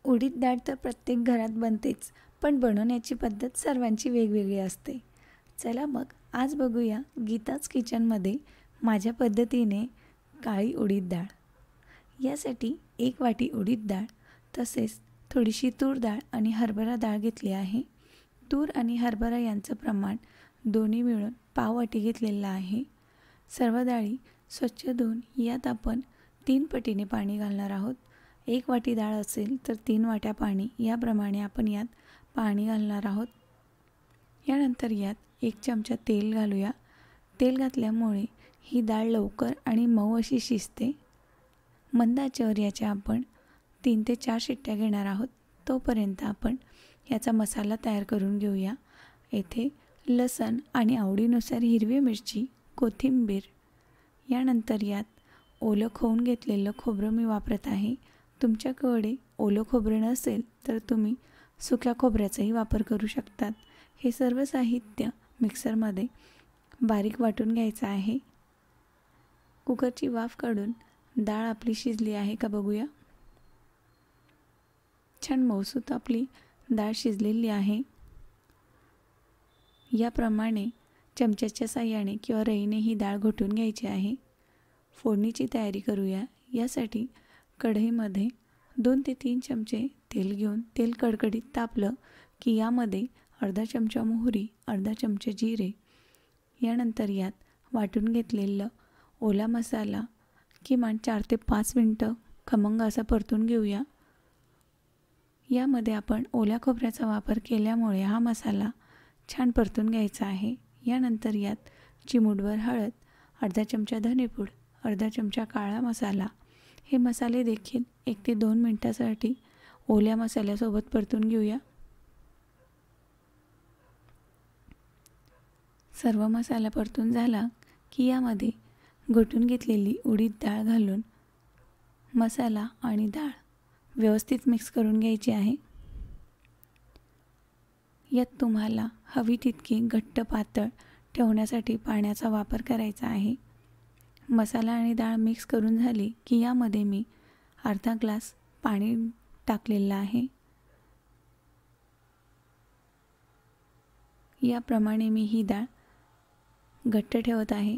उडीद डाळ तर प्रत्येक घरात बनतेच, पण बनवण्याची पद्धत सर्वांची वेगवेगळी असते. चला मग आज बघूया गीताज किचनमध्ये माझ्या पद्धतीने काळी उडीद डाळ. यासाठी 1 वाटी उडीद डाळ, तसेच थोडीशी तूर डाळ आणि हरभरा डाळ घेतली आहे. तूर आणि हरभरा यांचं प्रमाण दोन्ही मिळून पाव वाटी घेतलेलं आहे. सर्व डाळी स्वच्छ धुवून यात आपण 3 पटीने पाणी घालणार आहोत. 1 वाटी डाळ असेल तर 3 वाट्या पाणी, याप्रमाणे आपण यात पाणी घालणार आहोत. यानंतर यात 1 चमचा तेल घालूया. तेल घातल्यामुळे ही डाळ लवकर आणि मऊ अशी शिजते. मंद आचेवर याच्या आपण 3 ते 4 शिट्ट्या घेणार आहोत. तोपर्यंत आपण याचा मसाला तयार करून घेऊया. येथे लसूण आणि आवडीनुसार हिरवी मिरची, कोथिंबीर, यानंतर यात ओलं खवून घेतलेलं खोबरं मी वापरत आहे. तुमच्याकडे ओलं खोबरं नसेल तर तुम्ही सुक्या खोबऱ्याचाही वापर करू शकतात. हे सर्व साहित्य मिक्सरमध्ये बारीक वाटून घ्यायचं आहे. कुकरची वाफ काढून डाळ आपली शिजली आहे का बघूया. छान मऊसूत आपली डाळ शिजलेली आहे. याप्रमाणे चमच्याच्या साहाय्याने किंवा रईने ही डाळ घोटून घ्यायची आहे. फोडणीची तयारी करूया. यासाठी कढईमध्ये 2 ते 3 चमचे तेल घेऊन तेल कडकडीत तापलं की यामध्ये अर्धा चमचा मोहरी, अर्धा चमचे जिरे, यानंतर यात वाटून घेतलेलं ओला मसाला किमान 4 ते 5 मिनटं खमंग असा परतून घेऊया. यामध्ये आपण ओल्या खोबऱ्याचा वापर केल्यामुळे हा मसाला छान परतून घ्यायचा आहे. यानंतर यात चिमूटभर हळद, अर्धा चमचा धनेपूड, अर्धा चमचा काळा मसाला, हे मसाले देखील 1 ते 2 मिनटासाठी ओल्या मसाल्यासोबत परतून घेऊया. सर्व मसाला परतून झाला की यामध्ये घोटून घेतलेली उडीद डाळ घालून मसाला आणि डाळ व्यवस्थित मिक्स करून घ्यायची आहे. यात तुम्हाला हवी तितकी घट्ट पातळ ठेवण्यासाठी पाण्याचा वापर करायचा आहे. मसाला आणि डाळ मिक्स करून झाली की यामध्ये मी अर्धा ग्लास पाणी टाकलेलं आहे. याप्रमाणे मी ही डाळ घट्ट ठेवत आहे.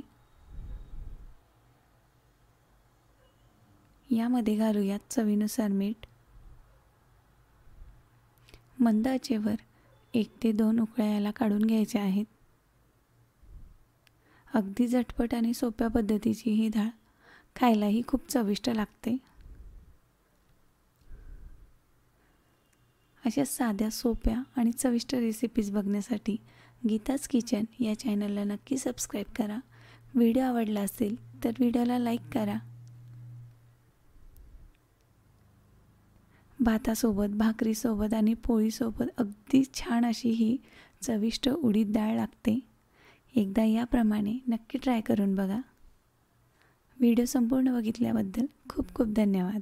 यामध्ये घालूयात चवीनुसार मीठ. मंद आचेवर 1 ते 2 उकळ्या याला काढून घ्यायच्या आहेत. अगदी झटपट आणि सोप्या पद्धतीची ही डाळ खायलाही खूप चविष्ट लागते. अशा साध्या, सोप्या आणि चविष्ट रेसिपीज बघण्यासाठी गीताज किचन या चॅनलला नक्की सबस्क्राईब करा. व्हिडिओ आवडला असेल तर व्हिडिओला लाईक करा. भातासोबत, भाकरीसोबत आणि पोळीसोबत अगदी छान अशी ही चविष्ट उडीद डाळ लागते. एकदा याप्रमाणे नक्की ट्राय करून बघा. व्हिडिओ संपूर्ण बघितल्याबद्दल खूप खूप धन्यवाद.